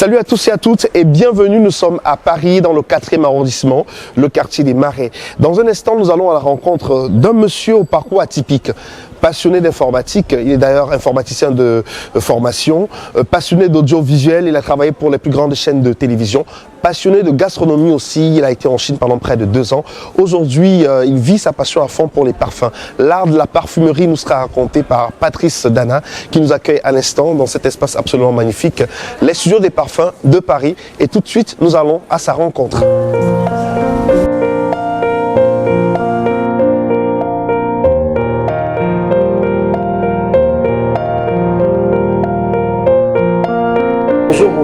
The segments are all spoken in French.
Salut à tous et à toutes et bienvenue, nous sommes à Paris dans le 4e arrondissement, le quartier des Marais. Dans un instant, nous allons à la rencontre d'un monsieur au parcours atypique. Passionné d'informatique, il est d'ailleurs informaticien de formation, passionné d'audiovisuel, il a travaillé pour les plus grandes chaînes de télévision, passionné de gastronomie aussi, il a été en Chine pendant près de 2 ans. Aujourd'hui, il vit sa passion à fond pour les parfums. L'art de la parfumerie nous sera raconté par Patrice Dana, qui nous accueille à l'instant dans cet espace absolument magnifique, les studios des parfums de Paris. Et tout de suite, nous allons à sa rencontre.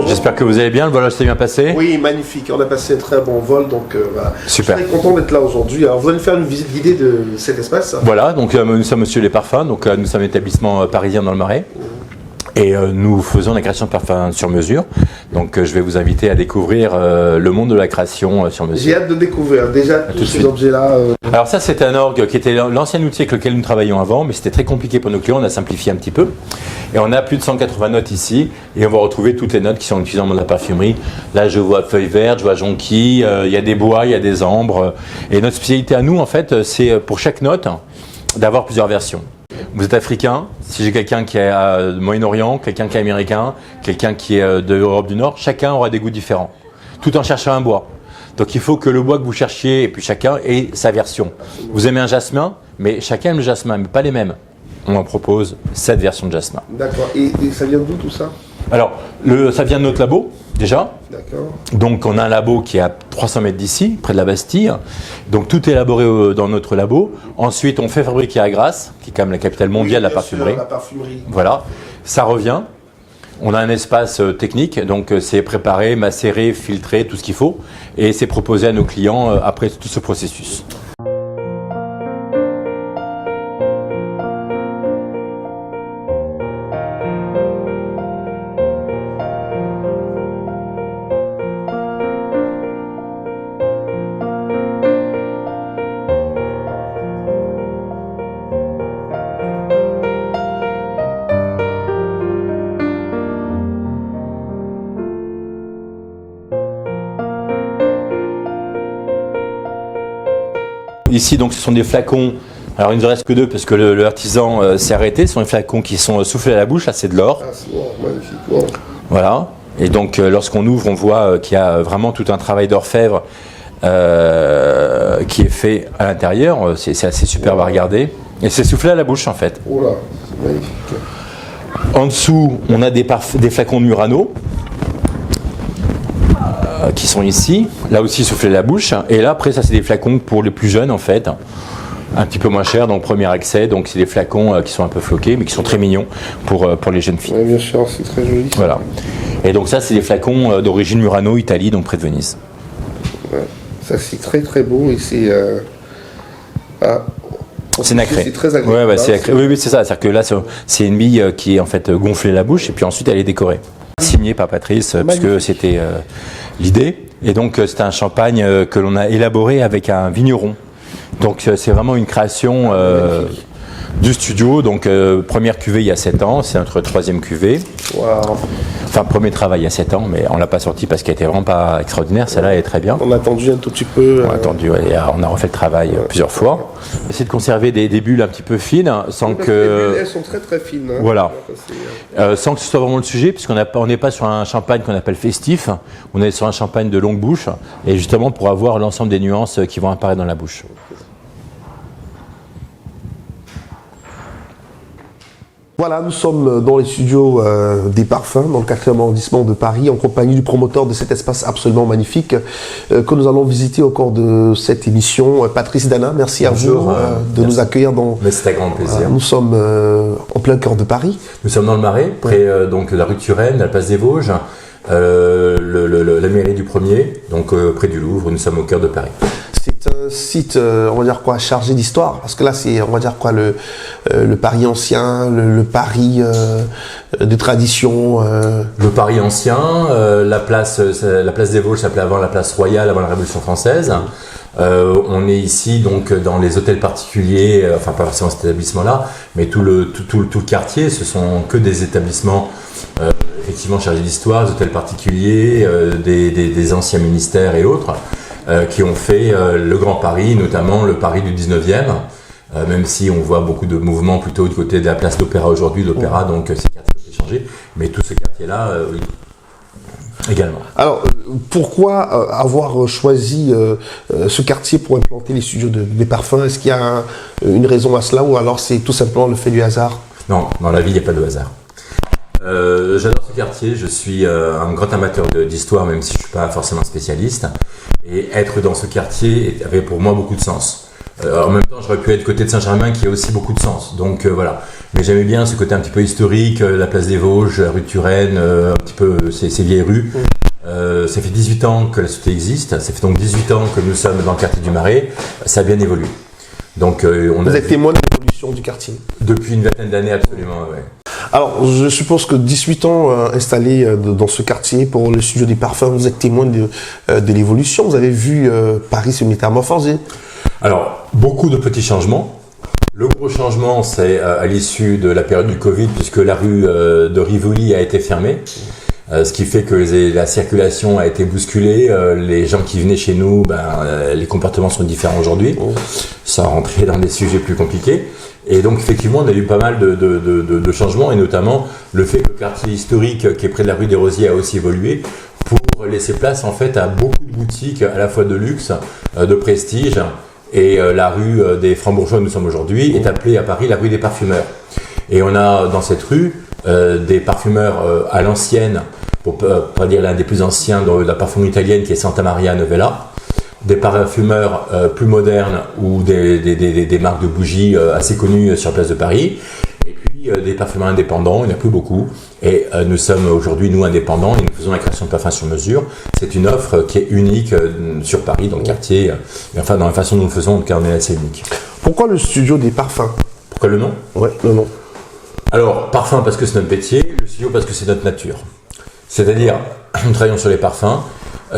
J'espère que vous allez bien, le voyage s'est bien passé. Oui, magnifique, on a passé un très bon vol, donc voilà. Super. Je suis très content d'être là aujourd'hui. Alors vous allez faire une visite guidée de cet espace. Voilà, donc nous sommes Monsieur les Parfums, donc nous sommes un établissement parisien dans le Marais. Et nous faisons la création de parfums sur mesure. Donc je vais vous inviter à découvrir le monde de la création sur mesure. J'ai hâte de découvrir déjà tous ces objets-là. Alors ça, c'est un orgue qui était l'ancien outil avec lequel nous travaillions avant, mais c'était très compliqué pour nos clients, on a simplifié un petit peu. Et on a plus de 180 notes ici, et on va retrouver toutes les notes qui sont utilisées dans le monde de la parfumerie. Là, je vois feuille verte, je vois jonquille, il y a des bois, il y a des ambres. Et notre spécialité à nous, en fait, c'est pour chaque note d'avoir plusieurs versions. Vous êtes africain, si j'ai quelqu'un qui est du Moyen-Orient, quelqu'un qui est américain, quelqu'un qui est de l'Europe du Nord, chacun aura des goûts différents, tout en cherchant un bois. Donc il faut que le bois que vous cherchiez, et puis chacun ait sa version. Vous aimez un jasmin, mais chacun aime le jasmin, mais pas les mêmes. On en propose 7 versions de jasmin. D'accord, et ça vient d'où tout ça? Alors, ça vient de notre labo, déjà. D'accord. Donc on a un labo qui est à 300 mètres d'ici, près de la Bastille. Donc tout est élaboré dans notre labo. Ensuite, on fait fabriquer à Grasse, qui est quand même la capitale mondiale de la parfumerie. Sûr, la parfumerie. Voilà, ça revient. On a un espace technique, donc c'est préparé, macéré, filtré, tout ce qu'il faut. Et c'est proposé à nos clients après tout ce processus. Ici, donc, ce sont des flacons. Alors, il ne nous reste que 2 parce que l'artisan s'est arrêté. Ce sont des flacons qui sont soufflés à la bouche. Là, c'est de l'or. Ah, c'est bon, magnifique. Wow. Voilà. Et donc, lorsqu'on ouvre, on voit qu'il y a vraiment tout un travail d'orfèvre qui est fait à l'intérieur. C'est assez superbe à regarder. Et c'est soufflé à la bouche, en fait. Oh là, c'est magnifique. En dessous, on a des flacons de Murano. Qui sont ici, là aussi souffler la bouche, et là après ça c'est des flacons pour les plus jeunes en fait, un petit peu moins cher, donc premier accès, donc c'est des flacons qui sont un peu floqués mais qui sont très mignons pour les jeunes filles. Oui, bien sûr, c'est très joli. Voilà, et donc ça c'est des flacons d'origine Murano, Italie, donc près de Venise. Ouais. Ça c'est très très beau et c'est... C'est nacré. C'est très agréable. Ouais, c'est nacré. Oui, c'est ça, c'est-à-dire que là c'est une bille qui est en fait gonflée la bouche et puis ensuite elle est décorée. Signé par Patrice, puisque c'était l'idée. Et donc, c'est un champagne que l'on a élaboré avec un vigneron. Donc, c'est vraiment une création du studio. Donc, première cuvée il y a 7 ans, c'est notre 3e cuvée. Wow. Enfin, premier travail il y a 7 ans, mais on ne l'a pas sorti parce qu'elle était vraiment pas extraordinaire. Celle-là, elle est très bien. On a attendu un tout petit peu. On a attendu, ouais, on a refait le travail plusieurs fois. Essayer de conserver des bulles un petit peu fines sans Parce que... les bulles, elles sont très très fines. Hein. Voilà. Sans que ce soit vraiment le sujet, puisqu'on n'est pas sur un champagne qu'on appelle festif, on est sur un champagne de longue bouche, et justement pour avoir l'ensemble des nuances qui vont apparaître dans la bouche. Voilà, nous sommes dans les studios des parfums, dans le 4e arrondissement de Paris, en compagnie du promoteur de cet espace absolument magnifique que nous allons visiter au cours de cette émission. Patrice Dana, merci Bonjour, à vous de nous accueillir dans... Mais c'est un grand plaisir. Nous sommes en plein cœur de Paris. Nous sommes dans le Marais, près donc de la rue de Turenne, la place des Vosges, la mairie du 1er, donc près du Louvre, nous sommes au cœur de Paris. C'est un site, on va dire quoi, chargé d'histoire, parce que là c'est, on va dire quoi, le Paris ancien, le Paris de tradition. Le Paris ancien, la place des Vosges s'appelait avant la place Royale, avant la Révolution française. On est ici donc dans les hôtels particuliers, enfin pas forcément cet établissement-là, mais tout le quartier, ce sont que des établissements effectivement chargés d'histoire, des hôtels particuliers, des anciens ministères et autres, qui ont fait le Grand Paris, notamment le Paris du 19e, même si on voit beaucoup de mouvements plutôt du côté de la place d'Opéra aujourd'hui, l'Opéra, donc ces quartiers ont été changés, mais tout ce quartier-là, oui, également. Alors, pourquoi avoir choisi ce quartier pour implanter les studios des parfums? Est-ce qu'il y a une raison à cela ou alors c'est tout simplement le fait du hasard? Non, dans la vie, il n'y a pas de hasard. J'adore ce quartier, je suis un grand amateur d'histoire, même si je ne suis pas forcément spécialiste. Et être dans ce quartier avait pour moi beaucoup de sens. En même temps, j'aurais pu être côté de Saint-Germain qui a aussi beaucoup de sens. Donc voilà. Mais j'aimais bien ce côté un petit peu historique, la place des Vosges, la rue de Turenne, un petit peu ces vieilles rues. Ça fait 18 ans que la société existe, ça fait donc 18 ans que nous sommes dans le quartier du Marais, ça a bien évolué. Donc, vous êtes témoin de l'évolution du quartier? Depuis une vingtaine d'années, absolument, ouais. Alors, je suppose que 18 ans installés dans ce quartier pour le studio des parfums, vous êtes témoin de l'évolution. Vous avez vu Paris se métamorphoser. Alors, beaucoup de petits changements. Le gros changement, c'est à l'issue de la période du Covid, puisque la rue de Rivoli a été fermée. Ce qui fait que la circulation a été bousculée. Les gens qui venaient chez nous, les comportements sont différents aujourd'hui. Ça rentrait dans des sujets plus compliqués. Et donc effectivement, on a eu pas mal de changements, et notamment le fait que le quartier historique qui est près de la rue des Rosiers a aussi évolué pour laisser place en fait à beaucoup de boutiques à la fois de luxe, de prestige. Et la rue des Francs-Bourgeois où nous sommes aujourd'hui est appelée à Paris la rue des parfumeurs. Et on a dans cette rue des parfumeurs à l'ancienne, pour pas dire l'un des plus anciens de la parfumerie italienne qui est Santa Maria Novella, des parfumeurs plus modernes ou des marques de bougies assez connues sur la place de Paris, et puis des parfumeurs indépendants, il n'y en a plus beaucoup, et nous sommes aujourd'hui nous indépendants et nous faisons la création de parfums sur mesure. C'est une offre qui est unique sur Paris, dans le quartier, et enfin dans la façon dont nous le faisons, en tout cas on est assez unique. Pourquoi le studio des parfums? Pourquoi le nom? Ouais, le nom. Alors, parfum parce que c'est notre métier, le studio parce que c'est notre nature. C'est-à-dire, nous travaillons sur les parfums,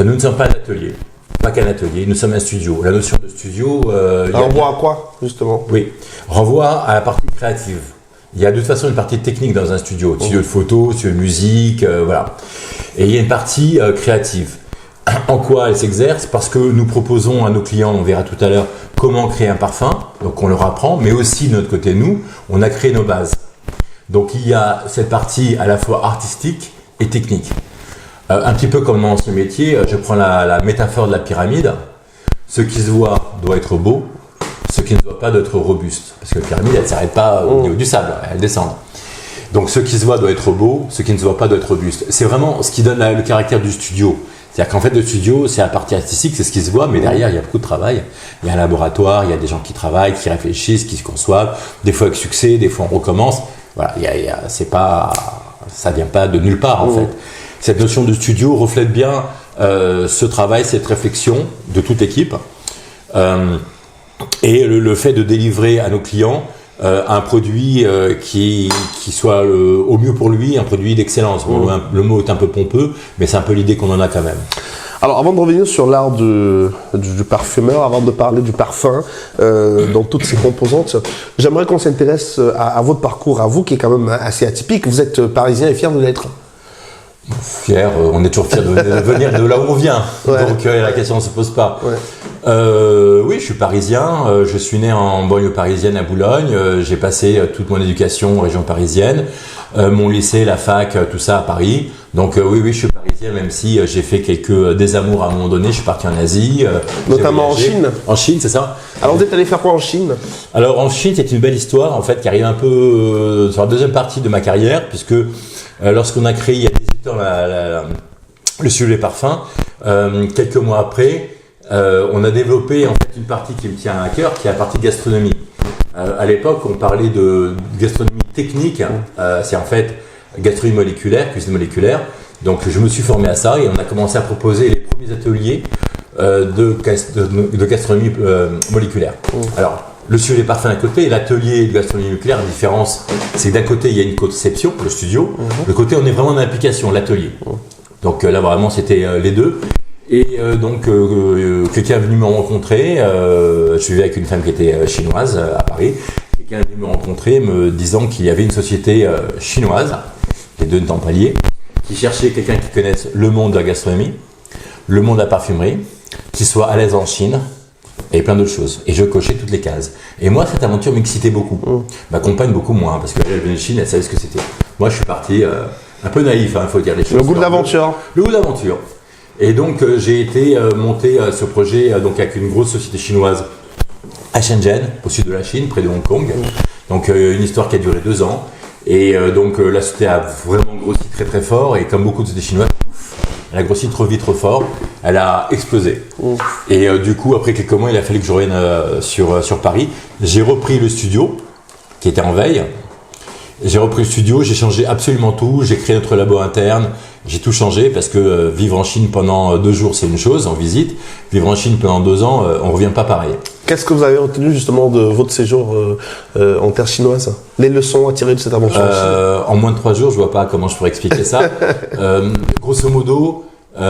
nous ne sommes pas un atelier, pas qu'un atelier, nous sommes un studio. La notion de studio... renvoie à quoi, justement? Oui, renvoie à la partie créative. Il y a de toute façon une partie technique dans un studio, studio de photo, studio de musique, voilà. Et il y a une partie créative. En quoi elle s'exerce? Parce que nous proposons à nos clients, on verra tout à l'heure, comment créer un parfum, donc on leur apprend, mais aussi de notre côté, nous, on a créé nos bases. Donc il y a cette partie à la fois artistique et technique. Un petit peu comme dans ce métier, je prends la métaphore de la pyramide. Ce qui se voit doit être beau, ce qui ne se voit pas doit être robuste. Parce que la pyramide, elle ne s'arrête pas au niveau du sable, elle descend. Donc ce qui se voit doit être beau, ce qui ne se voit pas doit être robuste. C'est vraiment ce qui donne le caractère du studio. C'est-à-dire qu'en fait, le studio, c'est la partie artistique, c'est ce qui se voit, mais derrière, il y a beaucoup de travail. Il y a un laboratoire, il y a des gens qui travaillent, qui réfléchissent, qui se conçoivent, des fois avec succès, des fois on recommence. Voilà, ça vient pas de nulle part en fait. Cette notion de studio reflète bien ce travail, cette réflexion de toute équipe et le fait de délivrer à nos clients un produit qui soit au mieux pour lui, un produit d'excellence. Bon, le mot est un peu pompeux, mais c'est un peu l'idée qu'on en a quand même. Alors, avant de revenir sur l'art du parfumeur, avant de parler du parfum dans toutes ses composantes, j'aimerais qu'on s'intéresse à votre parcours, à vous qui est quand même assez atypique. Vous êtes parisien et fier de l'être. Fier, on est toujours fier de venir de là où on vient, ouais. Donc la question ne se pose pas. Ouais. Oui, je suis parisien, je suis né en banlieue parisienne à Boulogne, j'ai passé toute mon éducation en région parisienne, mon lycée, la fac, tout ça à Paris. Donc oui, je suis parisien, même si j'ai fait quelques désamours à un moment donné, je suis parti en Asie. Notamment en Chine. En Chine, c'est ça. Alors vous êtes allé faire quoi en Chine? Alors en Chine, c'est une belle histoire en fait qui arrive un peu sur la deuxième partie de ma carrière, puisque lorsqu'on a créé il y a 18 ans le studio des parfums, quelques mois après, on a développé en fait une partie qui me tient à cœur, qui est la partie gastronomie. À l'époque, on parlait de gastronomie technique, c'est en fait gastronomie moléculaire, cuisine moléculaire. Donc je me suis formé à ça et on a commencé à proposer les premiers ateliers de gastronomie moléculaire. Alors, le studio des parfums d'un côté et l'atelier de gastronomie moléculaire, la différence, c'est que d'un côté, il y a une conception, le studio, de l'autre côté, on est vraiment dans l'application, l'atelier. Donc là, vraiment, c'était les deux. Et donc, quelqu'un est venu me rencontrer, je vivais avec une femme qui était chinoise à Paris, quelqu'un est venu me rencontrer me disant qu'il y avait une société chinoise, les deux n'étant pas liés, qui cherchait quelqu'un qui connaisse le monde de la gastronomie, le monde de la parfumerie, qui soit à l'aise en Chine et plein d'autres choses. Et je cochais toutes les cases. Et moi, cette aventure m'excitait beaucoup. Ma compagne, beaucoup moins, parce qu'elle venait de Chine, elle savait ce que c'était. Moi, je suis parti un peu naïf, il faut dire les choses. Le goût de l'aventure. Le goût de l'aventure. Et donc, j'ai été monter ce projet donc avec une grosse société chinoise à Shenzhen, au sud de la Chine, près de Hong Kong. Donc, une histoire qui a duré 2 ans. Et donc, la société a vraiment grossi très très fort. Et comme beaucoup de sociétés chinoises, elle a grossi trop vite, trop fort. Elle a explosé. Et du coup, après quelques mois, il a fallu que je revienne sur Paris. J'ai repris le studio, qui était en veille. J'ai repris le studio, j'ai changé absolument tout. J'ai créé notre labo interne. J'ai tout changé parce que vivre en Chine pendant 2 jours, c'est une chose, en visite. Vivre en Chine pendant 2 ans, on revient pas pareil. Qu'est-ce que vous avez retenu justement de votre séjour en terre chinoise? Les leçons à tirer de cette aventure en moins de 3 jours, je vois pas comment je pourrais expliquer ça. Grosso modo, en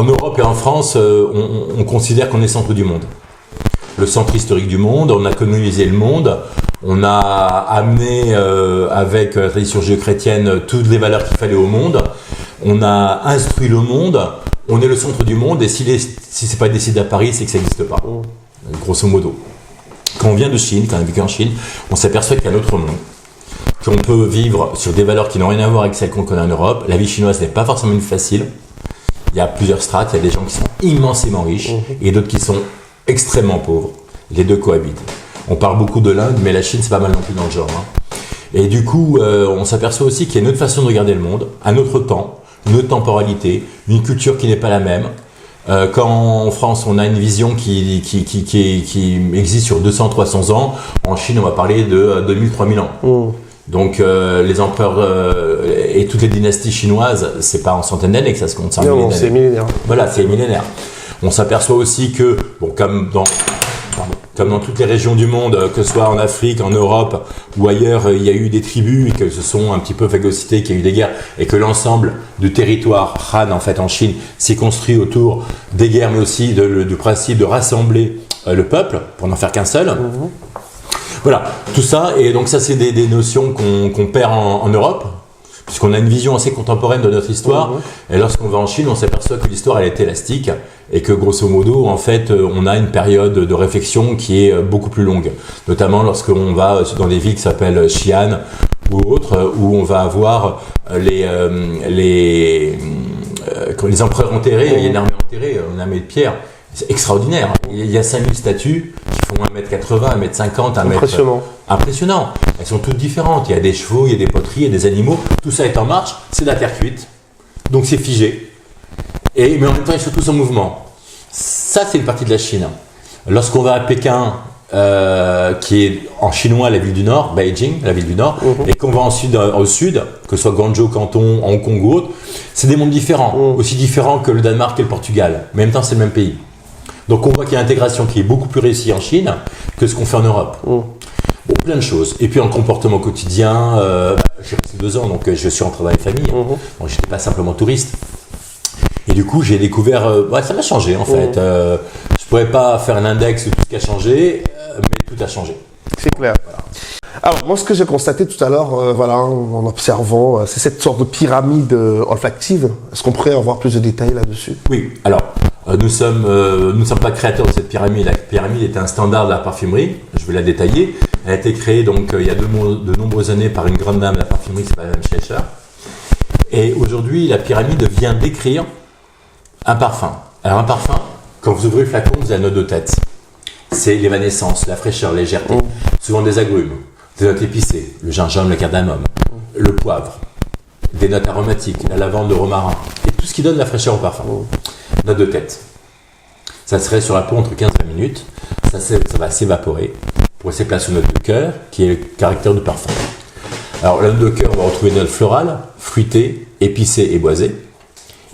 Europe et en France, on considère qu'on est centre du monde. Le centre historique du monde, on a colonisé le monde, on a amené avec la tradition judéo-chrétienne toutes les valeurs qu'il fallait au monde, on a instruit le monde, on est le centre du monde et si c'est pas décidé à Paris, c'est que ça n'existe pas, grosso modo. Quand on vient de Chine, quand on a vécu en Chine, on s'aperçoit qu'il y a un autre monde, qu'on peut vivre sur des valeurs qui n'ont rien à voir avec celles qu'on connaît en Europe. La vie chinoise n'est pas forcément facile, il y a plusieurs strates, il y a des gens qui sont immensément riches et d'autres qui sont extrêmement pauvres. Les deux cohabitent. On parle beaucoup de l'Inde, mais la Chine, c'est pas mal non plus dans le genre. Et du coup, on s'aperçoit aussi qu'il y a une autre façon de regarder le monde, un autre temps, une autre temporalité, une culture qui n'est pas la même. Quand en France, on a une vision qui existe sur 200-300 ans, en Chine, on va parler de 2000-3000 ans. Donc, les empereurs et toutes les dynasties chinoises, c'est pas en centaines d'années que ça se compte, c'est millénaire. Voilà, c'est millénaire. On s'aperçoit aussi que, bon, comme dans toutes les régions du monde, que ce soit en Afrique, en Europe ou ailleurs, il y a eu des tribus et que se sont un petit peu phagocytées, qu'il y a eu des guerres et que l'ensemble du territoire Han en fait en Chine s'est construit autour des guerres, mais aussi du principe de rassembler le peuple pour n'en faire qu'un seul. Voilà, tout ça, et donc ça c'est des notions qu'on perd en Europe, puisqu'on a une vision assez contemporaine de notre histoire, et lorsqu'on va en Chine, on s'aperçoit que l'histoire elle est élastique, et que grosso modo, en fait, on a une période de réflexion qui est beaucoup plus longue, notamment lorsqu'on va dans des villes qui s'appellent Xi'an ou autres, où on va avoir les empereurs enterrés, il y a une armée enterrée, une armée de pierre. C'est extraordinaire. Il y a 5000 statues qui font 1m80, 1m50, 1m... Impressionnant. Elles sont toutes différentes. Il y a des chevaux, il y a des poteries, il y a des animaux. Tout ça est en marche. C'est de la terre cuite. Donc c'est figé. Mais en même temps, ils sont tous en mouvement. Ça, c'est une partie de la Chine. Lorsqu'on va à Pékin, qui est en chinois la ville du Nord, Beijing, la ville du Nord, et qu'on va au sud, que ce soit Guangzhou, Canton, Hong Kong ou autre, c'est des mondes différents. Aussi différents que le Danemark et le Portugal. Mais en même temps, c'est le même pays. Donc on voit qu'il y a une intégration qui est beaucoup plus réussie en Chine que ce qu'on fait en Europe. Bon, plein de choses. Et puis en comportement quotidien, j'ai resté 2 ans, donc je suis rentré dans les familles. Donc je n'étais pas simplement touriste. Et du coup, j'ai découvert, ça m'a changé en fait. Je pourrais pas faire un index de tout ce qui a changé, mais tout a changé. C'est clair. Voilà. Alors, moi, ce que j'ai constaté tout à l'heure, en observant, c'est cette sorte de pyramide olfactive. Est-ce qu'on pourrait avoir plus de détails là-dessus? Oui. Alors, nous ne sommes pas créateurs de cette pyramide. La pyramide est un standard de la parfumerie. Je vais la détailler. Elle a été créée donc il y a de nombreuses années par une grande dame de la parfumerie, c'est Madame Schleicher. Et aujourd'hui, la pyramide vient décrire un parfum. Alors, un parfum, quand vous ouvrez le flacon, vous avez la note de tête. C'est l'évanescence, la fraîcheur, la légèreté. Souvent des agrumes, des notes épicées, le gingembre, le cardamome, le poivre, des notes aromatiques, la lavande, le romarin, et tout ce qui donne la fraîcheur au parfum. Note de tête. Ça serait sur la peau entre 15 et 20 minutes. Ça va s'évaporer pour laisser place aux notes de cœur, qui est le caractère du parfum. Alors, la note de cœur, on va retrouver une note florale, fruitée, épicée et boisée.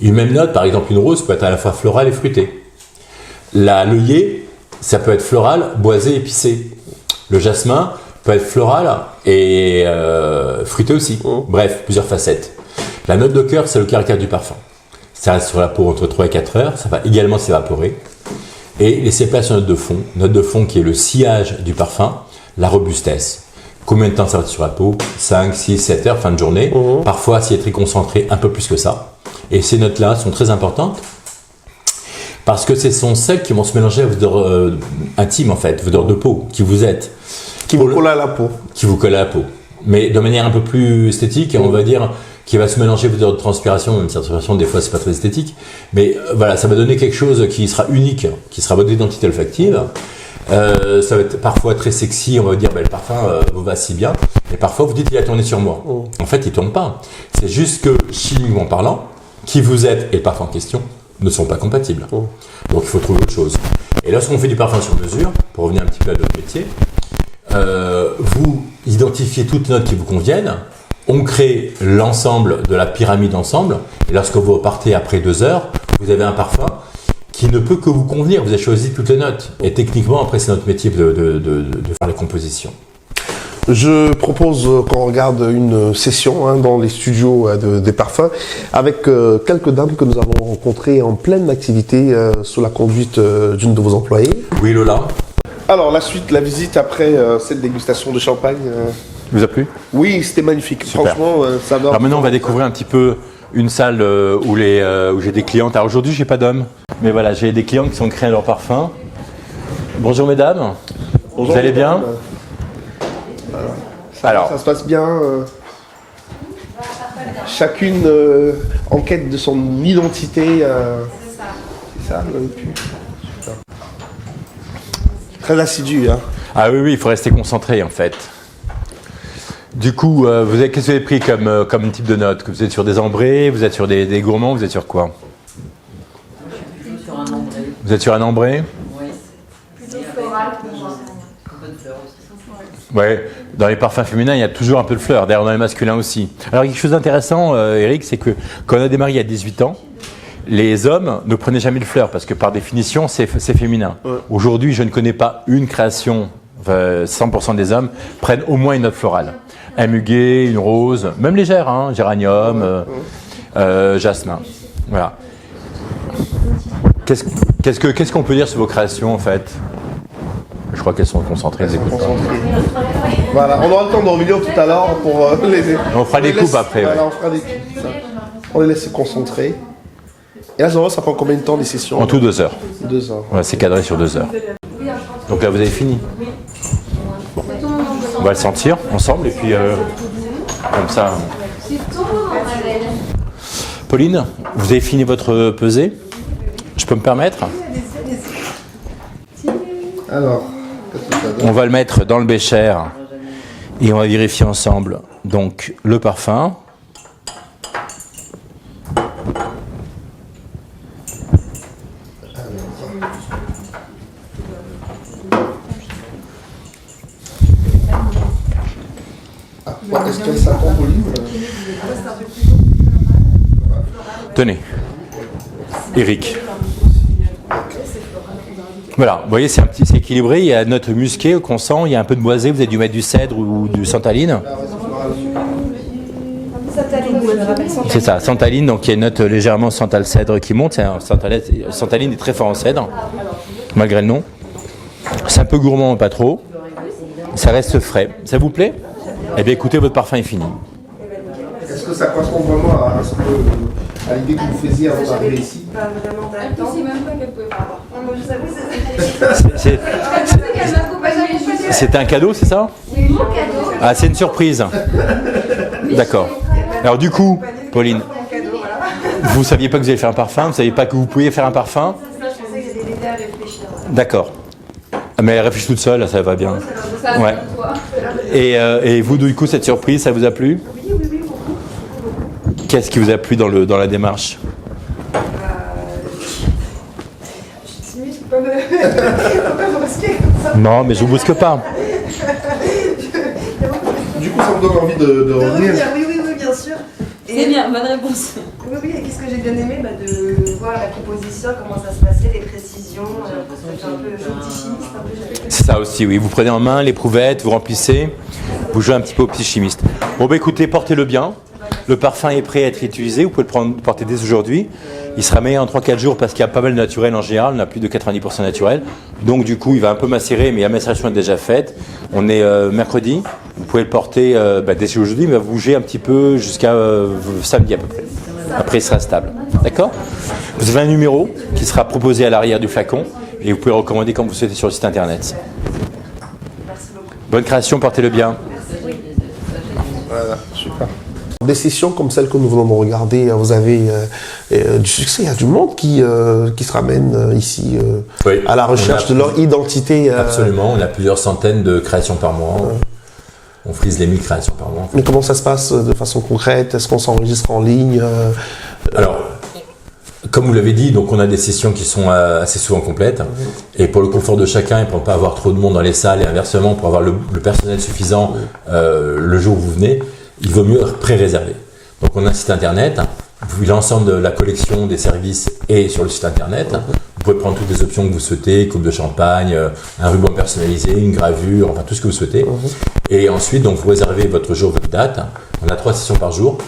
Une même note, par exemple une rose, peut être à la fois florale et fruitée. L'œillet, ça peut être floral, boisé, épicé. Le jasmin peut être floral et fruité aussi. Bref, plusieurs facettes. La note de cœur, c'est le caractère du parfum. Ça reste sur la peau entre 3 et 4 heures. Ça va également s'évaporer. Et laisser place aux notes de fond. Note de fond qui est le sillage du parfum, la robustesse. Combien de temps ça va sur la peau? 5, 6, 7 heures, fin de journée. Parfois, si elle est très concentrée, un peu plus que ça. Et ces notes-là sont très importantes parce que ce sont celles qui vont se mélanger à votre odeur intime, en fait, votre odeur de peau, qui vous êtes. Qui vous colle à la peau. Qui vous colle à la peau. Mais de manière un peu plus esthétique, on va dire, qui va se mélanger votre odeur de transpiration, même si la transpiration, des fois, c'est pas très esthétique. Mais voilà, ça va donner quelque chose qui sera unique, qui sera votre identité olfactive. Ça va être parfois très sexy, on va dire, le parfum vous va si bien. Et parfois, vous dites, il a tourné sur moi. En fait, il tourne pas. C'est juste que, chimiquement parlant, qui vous êtes et le parfum en question ne sont pas compatibles. Donc, il faut trouver autre chose. Et lorsqu'on fait du parfum sur mesure, pour revenir un petit peu à notre métier, vous identifiez toutes les notes qui vous conviennent, on crée l'ensemble de la pyramide ensemble, et lorsque vous partez après 2 heures, vous avez un parfum qui ne peut que vous convenir. Vous avez choisi toutes les notes. Et techniquement, après, c'est notre métier de faire les compositions. Je propose qu'on regarde une session dans les studios des parfums avec quelques dames que nous avons rencontrées en pleine activité sous la conduite d'une de vos employées. Oui, Lola. Alors, la suite, la visite après cette dégustation de champagne. Vous a plu? Oui, c'était magnifique. Super. Franchement, ça va. Alors maintenant, on va découvrir un petit peu une salle où j'ai des clientes. Alors aujourd'hui, j'ai pas d'hommes, mais voilà, j'ai des clients qui sont créés à leur parfum. Bonjour mesdames. Bonjour, vous allez bien? Alors, ça se passe bien. Chacune en quête de son identité. C'est ça, super. Très assidu. Ah oui, il faut rester concentré en fait. Du coup, qu'est-ce que vous avez pris comme type de note? Vous êtes sur des ambrés, vous êtes sur des gourmands, vous êtes sur quoi? Sur un ambré. Vous êtes sur un ambré? Oui. Plutôt floral pour moi. Un peu de fleurs aussi. Ouais, dans les parfums féminins, il y a toujours un peu de fleurs. D'ailleurs, dans les masculins aussi. Alors, quelque chose d'intéressant, Eric, c'est que quand on a démarré il y a 18 ans, les hommes ne prenaient jamais de fleurs parce que par définition, c'est féminin. Ouais. Aujourd'hui, je ne connais pas une création, 100% des hommes prennent au moins une note florale. Un muguet, une rose, même légère, géranium, jasmin. Voilà. Qu'est-ce qu'on peut dire sur vos créations en fait? Je crois qu'elles sont concentrées. Voilà, on aura le temps de vidéo tout à l'heure pour les. On fera des coupes après. Voilà, ouais. on fera des coupes. On les laisse se concentrer. Et là, ça prend combien de temps les sessions? En tout 2 heures. 2 heures. Ouais, c'est cadré sur 2 heures. Donc là, vous avez fini. Bon. On va le sentir ensemble et puis comme ça. Pauline, vous avez fini votre pesée? Je peux me permettre? Alors, on va le mettre dans le bécher et on va vérifier ensemble. Donc, le parfum. Est-ce qu'elle s'attend, Pauline? Tenez, Eric. Voilà, vous voyez, c'est équilibré. Il y a notre musqué qu'on sent, il y a un peu de boisé. Vous avez dû mettre du cèdre ou du santaline. C'est ça, santaline. Donc il y a une note légèrement santal-cèdre qui monte. Santaline est très fort en cèdre, malgré le nom. C'est un peu gourmand, pas trop. Ça reste frais. Ça vous plaît? Eh bien, écoutez, votre parfum est fini. Est-ce que ça correspond vraiment à l'idée que vous faisiez avant d'arriver ici? Pas vraiment d'attente. Je sais même pas qu'elle pouvait pas avoir. Non, je vous avoue, C'est un cadeau, c'est ça? c'est mon cadeau. Ah, c'est une surprise. D'accord. Alors du coup, Pauline, vous saviez pas que vous alliez faire un parfum? Vous saviez pas que vous pouviez faire un parfum? Je pensais que j'allais l'aider à réfléchir. D'accord. Mais elle réfléchit toute seule, ça va bien. Ouais. Et vous, du coup, cette surprise, ça vous a plu? Oui, beaucoup. Qu'est-ce qui vous a plu dans la démarche? Je suis timide, faut pas me brusquer comme ça. Non, mais je vous brusque pas. Du coup, ça me donne envie de revenir. Oui, bien sûr. C'est bien, bonne réponse. Oui, et qu'est-ce que j'ai bien aimé? De voir la composition, comment ça se passait, les précisions. C'était un peu petit chimiste, un peu. C'est ça aussi, oui. Vous prenez en main l'éprouvettes, vous remplissez, vous jouez un petit peu au petit chimiste. Bon, bah écoutez, portez-le bien. Le parfum est prêt à être utilisé. Vous pouvez le porter dès aujourd'hui. Il sera meilleur en 3-4 jours parce qu'il y a pas mal de naturel en général. On a plus de 90% naturel. Donc, du coup, il va un peu macérer, mais la macération est déjà faite. On est mercredi. Vous pouvez le porter dès aujourd'hui, mais il va bouger un petit peu jusqu'à samedi à peu près. Après, il sera stable. D'accord ? Vous avez un numéro qui sera proposé à l'arrière du flacon et vous pouvez le recommander quand vous souhaitez sur le site internet. Bonne création, portez-le bien. Voilà, super. Des sessions comme celle que nous venons de regarder, vous avez du succès. Il y a du monde qui se ramène ici Oui, à la recherche de leur identité. Absolument, on a plusieurs centaines de créations par mois. On frise les 1000 créations par mois. Mais comment ça se passe de façon concrète? Est-ce qu'on s'enregistre en ligne? Alors, comme vous l'avez dit, donc on a des sessions qui sont assez souvent complètes. Et pour le confort de chacun et pour ne pas avoir trop de monde dans les salles et inversement, pour avoir le personnel suffisant le jour où vous venez, il vaut mieux pré-réserver. Donc on a un site internet, vous pouvez l'ensemble de la collection des services est sur le site internet. Vous pouvez prendre toutes les options que vous souhaitez, coupe de champagne, un ruban personnalisé, une gravure, enfin tout ce que vous souhaitez. Et ensuite, donc vous réservez votre jour, votre date. On a 3 sessions par jour,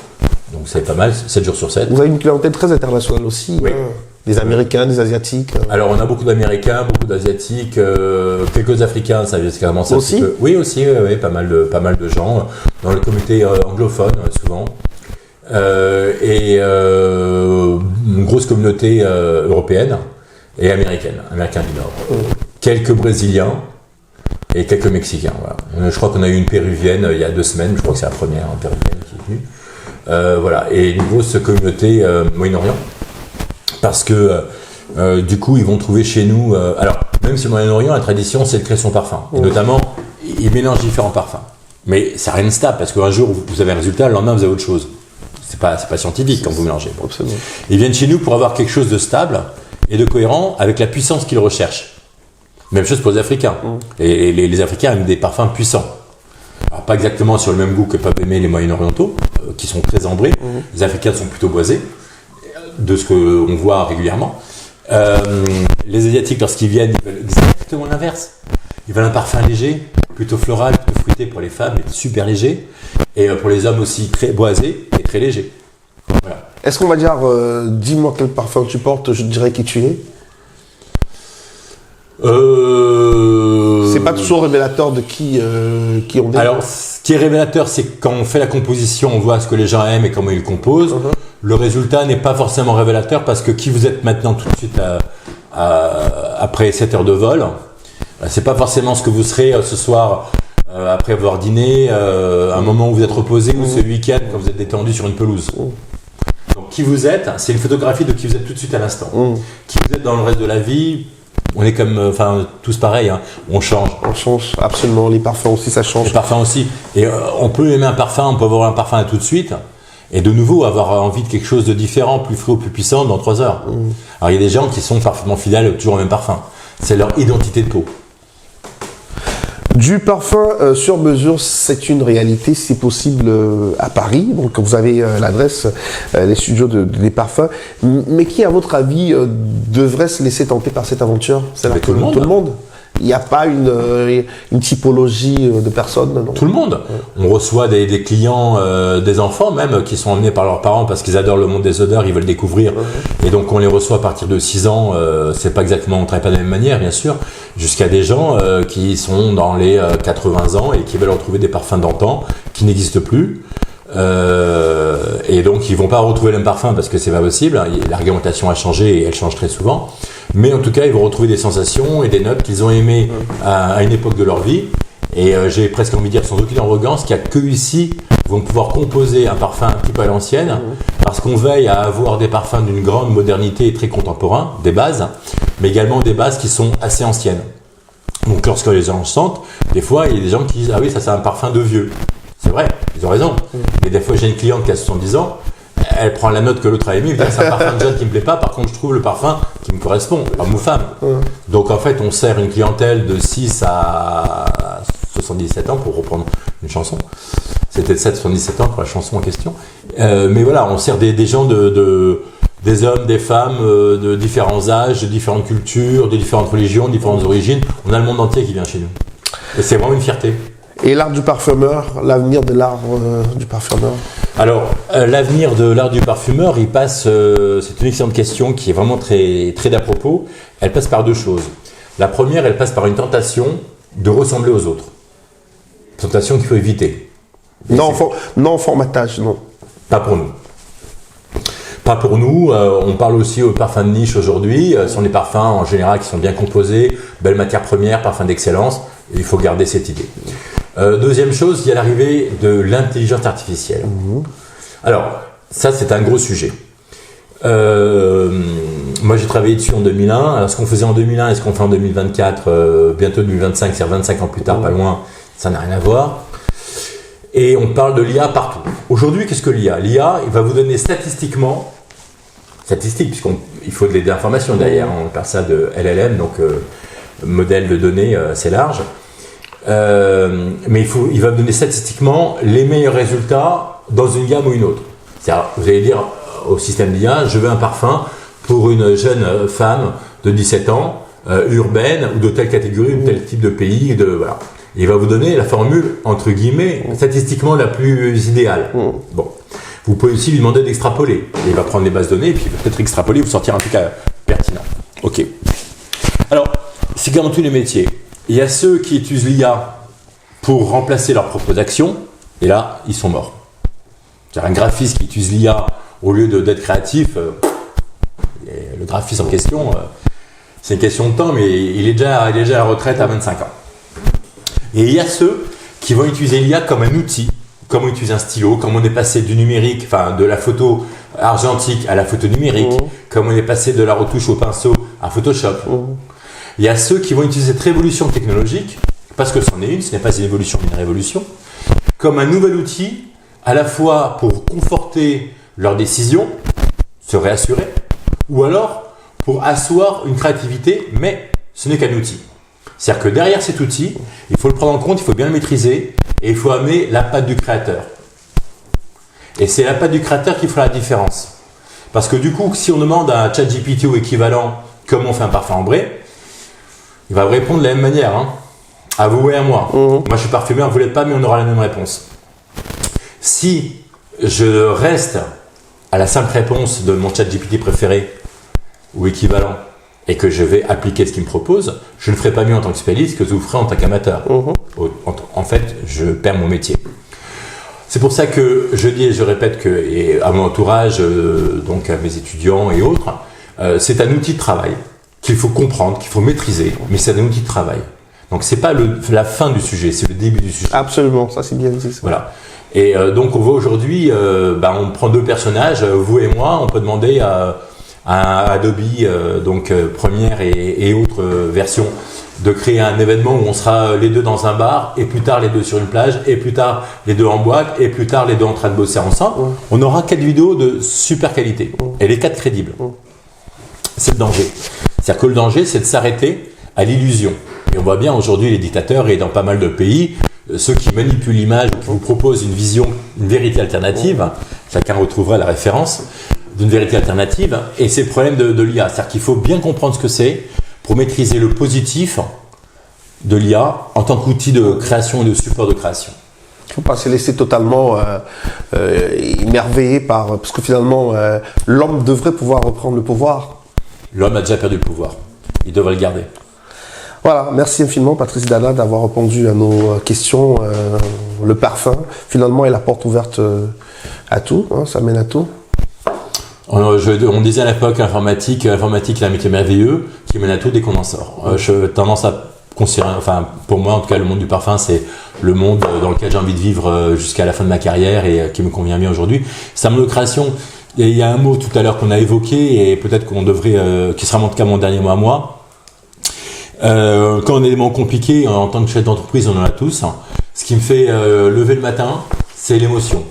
donc c'est pas mal, 7 jours sur 7. Vous avez une clientèle très internationale aussi, Oui. Des Américains, des Asiatiques. Alors on a beaucoup d'Américains, beaucoup d'Asiatiques, quelques Africains, ça commence Aussi un petit peu. Oui aussi, oui, pas mal de gens dans le comité anglophone souvent. Et une grosse communauté européenne et américaine du Nord. Quelques Brésiliens et quelques Mexicains. Voilà. Je crois qu'on a eu une Péruvienne il y a 2 semaines, je crois que c'est la première Péruvienne qui est venue. Voilà. Et une grosse communauté Moyen-Orient. Parce que du coup, ils vont trouver chez nous. Alors, même si au Moyen-Orient, la tradition, c'est de créer son parfum. Et notamment, ils mélangent différents parfums. Mais ça n'a rien de stable, parce qu'un jour, vous avez un résultat, le lendemain, vous avez autre chose. C'est pas scientifique quand vous mélangez. Absolument. Ils viennent chez nous pour avoir quelque chose de stable et de cohérent avec la puissance qu'ils recherchent. Même chose pour les Africains. Et les Africains aiment des parfums puissants. Alors, pas exactement sur le même goût que peuvent aimer les Moyen-Orientaux, qui sont très ambrés. Les Africains sont plutôt boisés, de ce qu'on voit régulièrement. Les Asiatiques, lorsqu'ils viennent, ils veulent exactement l'inverse. Ils veulent un parfum léger, plutôt floral, plutôt fruité pour les femmes, mais super léger. Et pour les hommes aussi, très boisé et très léger. Voilà. Est-ce qu'on va dire, dis-moi quel parfum tu portes, je te dirai qui tu es? C'est pas toujours révélateur de qui on est. Alors, ce qui est révélateur, c'est que quand on fait la composition, on voit ce que les gens aiment et comment ils le composent. Le résultat n'est pas forcément révélateur parce que qui vous êtes maintenant tout de suite après 7 heures de vol, c'est pas forcément ce que vous serez ce soir après avoir dîné, un moment où vous êtes reposé ou ce week-end quand vous êtes détendu sur une pelouse. Donc qui vous êtes, c'est une photographie de qui vous êtes tout de suite à l'instant. Qui vous êtes dans le reste de la vie, on est comme, tous pareils, hein. On change. On change, absolument. Les parfums aussi, ça change. Les parfums aussi. Et on peut aimer un parfum, on peut avoir un parfum tout de suite. Et de nouveau, avoir envie de quelque chose de différent, plus frais ou plus puissant dans 3 heures. Alors, il y a des gens qui sont parfaitement fidèles toujours au même parfum. C'est leur identité de peau. Du parfum sur mesure, c'est une réalité, c'est possible à Paris. Donc, vous avez l'adresse, les studios des parfums. Mais qui, à votre avis, devrait se laisser tenter par cette aventure? C'est tout le monde. Tout le monde. Il n'y a pas une typologie de personnes, non? Tout le monde. On reçoit des clients, des enfants même, qui sont emmenés par leurs parents parce qu'ils adorent le monde des odeurs, ils veulent découvrir. Et donc on les reçoit à partir de 6 ans. C'est pas exactement, on ne travaille pas de la même manière, bien sûr. Jusqu'à des gens qui sont dans les 80 ans et qui veulent retrouver des parfums d'antan qui n'existent plus. Et donc ils vont pas retrouver le même parfum parce que c'est pas possible. La réglementation a changé et elle change très souvent. Mais en tout cas, ils vont retrouver des sensations et des notes qu'ils ont aimées à une époque de leur vie. Et j'ai presque envie de dire sans aucune arrogance qu'il n'y a que ici vont pouvoir composer un parfum un petit peu à l'ancienne, parce qu'on veille à avoir des parfums d'une grande modernité et très contemporains, des bases, mais également des bases qui sont assez anciennes. Donc lorsque les gens sentent, des fois il y a des gens qui disent « Ah oui, ça c'est un parfum de vieux ». C'est vrai, ils ont raison. Mais des fois j'ai une cliente qui a 70 ans, elle prend la note que l'autre a aimée, c'est un parfum de jeune qui me plaît pas, par contre je trouve le parfum qui me correspond, homme ou femme. Donc en fait on sert une clientèle de 6 à 77 ans, pour reprendre une chanson. C'était 77 ans pour la chanson en question. Mais voilà, on sert des gens des hommes, des femmes, de différents âges, de différentes cultures, de différentes religions, de différentes origines. On a le monde entier qui vient chez nous. Et c'est vraiment une fierté. Et l'art du parfumeur, l'avenir de l'art du parfumeur? Alors, l'avenir de l'art du parfumeur, il passe, c'est une excellente question qui est vraiment très, très d'à propos. Elle passe par 2 choses. La première, elle passe par une tentation de ressembler aux autres. Tentation qu'il faut éviter. Non, formatage, non. Pas pour nous. Pas pour nous. On parle aussi aux parfums de niche aujourd'hui. Ce sont des parfums en général qui sont bien composés, belles matières premières, parfums d'excellence. Il faut garder cette idée. Deuxième chose, il y a l'arrivée de l'intelligence artificielle. Alors, ça c'est un gros sujet. Moi j'ai travaillé dessus en 2001. Alors, ce qu'on faisait en 2001 et ce qu'on fait en 2024, bientôt 2025, c'est-à-dire 25 ans plus tard, pas loin, ça n'a rien à voir. Et on parle de l'IA partout. Aujourd'hui, qu'est-ce que l'IA ? L'IA, il va vous donner statistiquement, puisqu'il faut de l'information derrière, on parle ça de LLM, donc modèle de données assez large. Mais il va vous donner statistiquement les meilleurs résultats dans une gamme ou une autre. C'est-à-dire, vous allez dire au système d'IA, je veux un parfum pour une jeune femme de 17 ans, urbaine, ou de telle catégorie, ou tel type de pays, voilà. Il va vous donner la formule, entre guillemets, statistiquement la plus idéale. Bon. Vous pouvez aussi lui demander d'extrapoler. Il va prendre les bases de données et puis il va peut-être extrapoler, vous sortir un truc pertinent. Ok. Alors, c'est comme dans tous les métiers. Il y a ceux qui utilisent l'IA pour remplacer leurs propres actions, et là, ils sont morts. C'est-à-dire un graphiste qui utilise l'IA au lieu d'être créatif, le graphiste en question, c'est une question de temps, mais il est déjà à la retraite à 25 ans. Et il y a ceux qui vont utiliser l'IA comme un outil, comme on utilise un stylo, comme on est passé du numérique, enfin de la photo argentique à la photo numérique, comme on est passé de la retouche au pinceau à Photoshop. Il y a ceux qui vont utiliser cette révolution technologique, parce que c'en est une, ce n'est pas une évolution mais une révolution, comme un nouvel outil, à la fois pour conforter leurs décisions, se réassurer, ou alors pour asseoir une créativité, mais ce n'est qu'un outil. C'est-à-dire que derrière cet outil, il faut le prendre en compte, il faut bien le maîtriser et il faut amener la patte du créateur. Et c'est la patte du créateur qui fera la différence. Parce que du coup, si on demande à un ChatGPT ou équivalent comment on fait un parfum ambré, il va répondre de la même manière. À vous et à moi. Moi, je suis parfumeur, vous ne l'êtes pas, mais on aura la même réponse. Si je reste à la simple réponse de mon ChatGPT préféré ou équivalent, et que je vais appliquer ce qu'il me propose, je ne ferai pas mieux en tant que spécialiste que je vous ferai en tant qu'amateur. En fait, je perds mon métier. C'est pour ça que je dis et je répète et à mon entourage, donc à mes étudiants et autres, c'est un outil de travail qu'il faut comprendre, qu'il faut maîtriser, mais c'est un outil de travail. Donc c'est pas la fin du sujet, c'est le début du sujet. Absolument, ça c'est bien dit. Ça. Voilà. Et donc on voit aujourd'hui, on prend deux personnages, vous et moi, on peut demander à Adobe, Premiere et autres versions, de créer un événement où on sera les deux dans un bar, et plus tard les deux sur une plage, et plus tard les deux en boîte, et plus tard les deux en train de bosser ensemble. On aura 4 vidéos de super qualité, et les 4 crédibles. C'est le danger. C'est-à-dire que le danger, c'est de s'arrêter à l'illusion. Et on voit bien aujourd'hui les dictateurs, et dans pas mal de pays, ceux qui manipulent l'image, qui vous proposent une vision, une vérité alternative, chacun retrouvera la référence, d'une vérité alternative, et c'est le problème de l'IA. C'est-à-dire qu'il faut bien comprendre ce que c'est pour maîtriser le positif de l'IA en tant qu'outil de création et de support de création. Il ne faut pas se laisser totalement émerveiller parce que finalement, l'homme devrait pouvoir reprendre le pouvoir. L'homme a déjà perdu le pouvoir. Il devrait le garder. Voilà, merci infiniment Patrice Dana d'avoir répondu à nos questions. Le parfum, finalement, est la porte ouverte à tout, ça mène à tout. On disait à l'époque l'informatique est un métier merveilleux qui mène à tout dès qu'on en sort. Je tendance à considérer, pour moi en tout cas, le monde du parfum, c'est le monde dans lequel j'ai envie de vivre jusqu'à la fin de ma carrière et qui me convient bien aujourd'hui. C'est un monde de création. Il y a un mot tout à l'heure qu'on a évoqué et peut-être qu'on devrait, qui sera en tout cas mon dernier mot à moi. Quand on a des moments compliqués, en tant que chef d'entreprise, on en a tous. Ce qui me fait lever le matin, c'est l'émotion.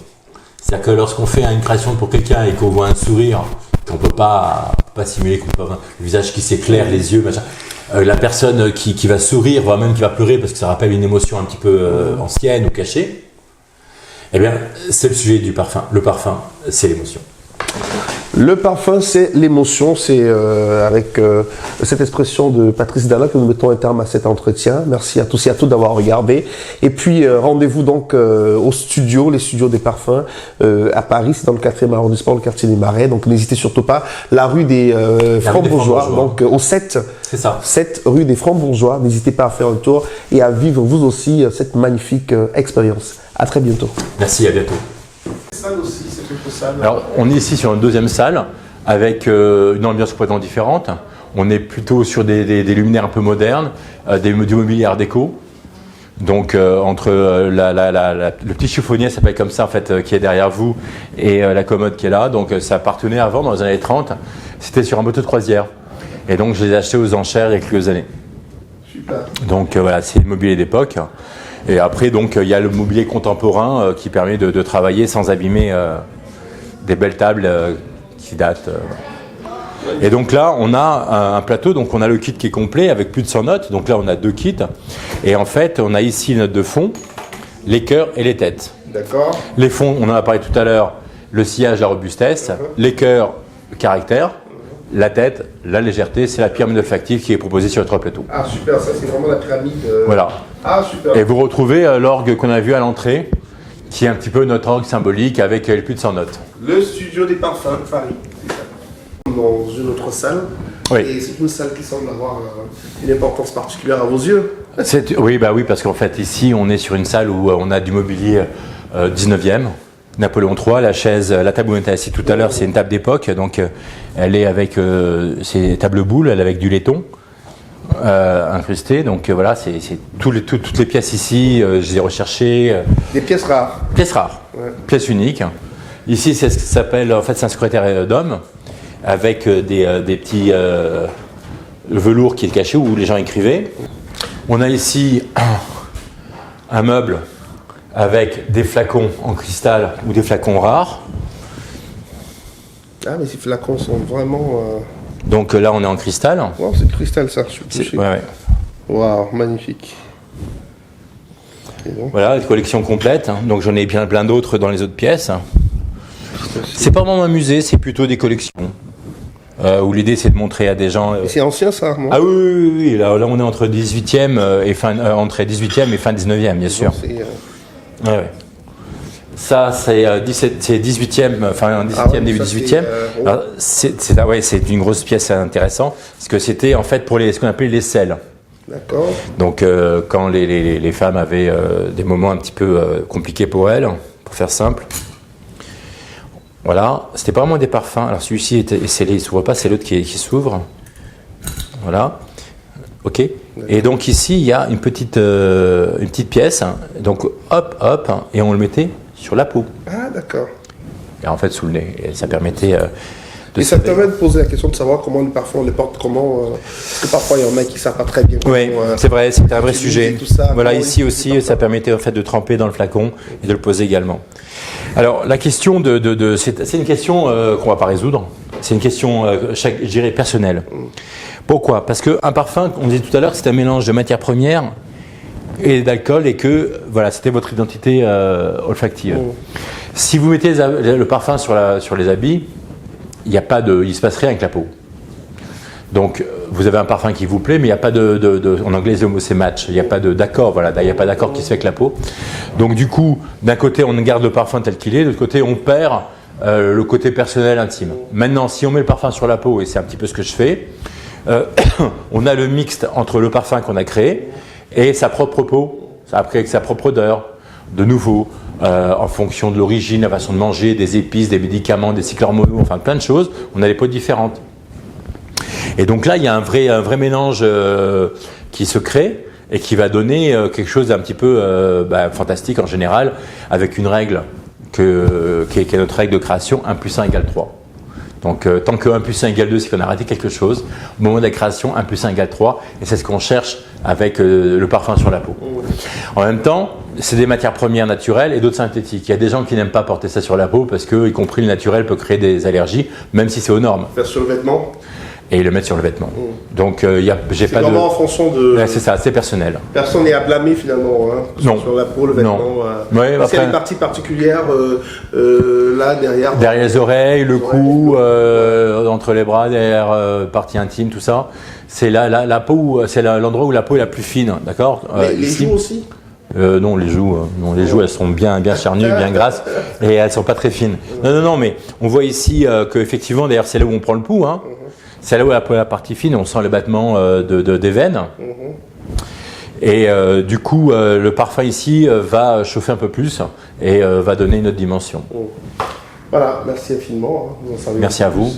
C'est-à-dire que lorsqu'on fait une création pour quelqu'un et qu'on voit un sourire, qu'on peut pas simuler, le visage qui s'éclaire, les yeux, machin, la personne qui va sourire, voire même qui va pleurer parce que ça rappelle une émotion un petit peu ancienne ou cachée, eh bien, c'est le sujet du parfum. Le parfum, c'est l'émotion. Le parfum, c'est l'émotion. C'est avec cette expression de Patrice Dana que nous mettons un terme à cet entretien. Merci à tous et à toutes d'avoir regardé. Et puis, rendez-vous donc au studio, les studios des parfums à Paris. C'est dans le 4e arrondissement, le quartier des Marais. Donc, n'hésitez surtout pas. La rue des Francs-Bourgeois, donc au 7. C'est ça. 7 rue des Francs-Bourgeois. N'hésitez pas à faire un tour et à vivre vous aussi cette magnifique expérience. À très bientôt. Merci, à bientôt. Salle aussi, c'est quelque salle. Alors, on est ici sur une deuxième salle avec une ambiance complètement différente. On est plutôt sur des luminaires un peu modernes, du mobilier art déco. Donc, entre le petit chiffonnier, ça s'appelle comme ça en fait, qui est derrière vous, et la commode qui est là. Donc, ça appartenait avant, dans les années 30. C'était sur un bateau de croisière. Et donc, je les ai achetés aux enchères il y a quelques années. Super. Donc, voilà, c'est le mobilier d'époque. Et après, donc, il y a le mobilier contemporain qui permet de travailler sans abîmer des belles tables qui datent. Et donc là, on a un plateau, donc on a le kit qui est complet avec plus de 100 notes. Donc là, on a 2 kits. Et en fait, on a ici les notes de fond, les cœurs et les têtes. D'accord. Les fonds, on en a parlé tout à l'heure, le sillage, la robustesse. Les cœurs, le caractère. La tête, la légèreté, c'est la pyramide olfactive qui est proposée sur les 3 plateaux. Ah super, ça c'est vraiment la pyramide. Voilà. Ah super. Et vous retrouvez l'orgue qu'on a vu à l'entrée, qui est un petit peu notre orgue symbolique avec plus de 100 notes. Le studio des parfums de Paris. Dans une autre salle. Oui. Et c'est une salle qui semble avoir une importance particulière à vos yeux. Oui, bah oui, parce qu'en fait ici on est sur une salle où on a du mobilier 19e. Napoléon III, la chaise, la table où on était assis tout à l'heure, c'est une table d'époque, donc elle est avec ces tables boules, elle est avec du laiton incrusté, donc voilà, c'est toutes les pièces ici, je les ai recherchées. Des pièces rares. Pièces rares, Ouais. pièces uniques. Ici, c'est ce qui s'appelle, en fait, c'est un secrétaire d'homme avec des petits velours qui est caché où les gens écrivaient. On a ici un meuble avec des flacons en cristal ou des flacons rares. Ah mais ces flacons sont vraiment... Donc là, on est en cristal. Wow, c'est du cristal ça, je suis touché. Ouais. Waouh, magnifique. Et donc, Voilà, une collection complète. Donc j'en ai plein d'autres dans les autres pièces. C'est pas vraiment un musée, c'est plutôt des collections. Où l'idée c'est de montrer à des gens. et c'est ancien ça, non? Ah oui. Là, on est entre 18e et fin 19e, bien sûr. C'est, Ouais. Ça, c'est 18e, enfin 17e, Ah ouais, début ça, 18e. Alors, c'est une grosse pièce intéressante, parce que c'était en fait pour ce qu'on appelait les selles. D'accord. Donc, quand les femmes avaient des moments un petit peu compliqués pour elles, pour faire simple. Voilà, c'était pas vraiment des parfums. Alors, celui-ci est scellé, il ne s'ouvre pas, c'est l'autre qui s'ouvre. Voilà. Ok. Et donc ici, il y a une petite pièce. Donc hop, et on le mettait sur la peau. Ah d'accord. Et en fait, sous le nez. Et ça permettait de... Et ça te permet de poser la question de savoir comment les parfums on les porte, comment... parce que parfois il y en a qui ne savent pas très bien. Oui, c'est vrai, c'était un vrai sujet. Tout ça, Voilà, comment ici ils- aussi, ça permettait en fait de tremper dans le flacon et de le poser également. Alors, la question c'est une question qu'on va pas résoudre. C'est une question, je dirais, personnelle. Pourquoi? Parce qu'un parfum, on disait tout à l'heure, c'est un mélange de matières premières et d'alcool, et que voilà, c'était votre identité olfactive. Si vous mettez le parfum sur les habits, il ne se passe rien avec la peau. Donc, vous avez un parfum qui vous plaît, mais il n'y a pas en anglais, c'est match. Il n'y a pas d'accord, voilà, il n'y a pas d'accord qui se fait avec la peau. Donc, du coup, d'un côté, on garde le parfum tel qu'il est, de l'autre côté, on perd le côté personnel, intime. Maintenant, si on met le parfum sur la peau, et c'est un petit peu ce que je fais, on a le mixte entre le parfum qu'on a créé et sa propre peau, après avec sa propre odeur, de nouveau, en fonction de l'origine, la façon de manger, des épices, des médicaments, des cycles hormonaux, enfin plein de choses, on a des peaux différentes. Et donc là, il y a un vrai mélange qui se crée et qui va donner quelque chose d'un petit peu fantastique en général, avec une règle qui est notre règle de création, 1 + 1 = 3. Donc tant que 1 + 1 = 2, c'est qu'on a raté quelque chose. Au moment de la création, 1 + 1 = 3, et c'est ce qu'on cherche avec le parfum sur la peau. En même temps, c'est des matières premières naturelles et d'autres synthétiques. Il y a des gens qui n'aiment pas porter ça sur la peau parce que, y compris le naturel, peut créer des allergies, même si c'est aux normes. Faire sur le vêtement. et ils le mettent sur le vêtement. Donc j'ai C'est pas de. vraiment en fonction de. Ouais, c'est ça, c'est personnel. Personne n'est à blâmer finalement, hein, Non. sur la peau, le vêtement. Non. Ouais, Parce qu'il y a après- des parties particulières là derrière. Derrière les oreilles, le cou, entre les bras, derrière partie intime, tout ça. C'est la peau, c'est l'endroit où la peau est la plus fine, d'accord. Les Ici- joues aussi. Non, les joues, elles sont bien charnues, bien grasses, et elles sont pas très fines. Non, mais on voit ici que effectivement, d'ailleurs, c'est là où on prend le pouls, hein. C'est là où la partie fine, on sent le battement des veines. Et du coup, le parfum ici va chauffer un peu plus et va donner une autre dimension. Voilà, merci infiniment. Hein, vous en savez Merci à plus. vous.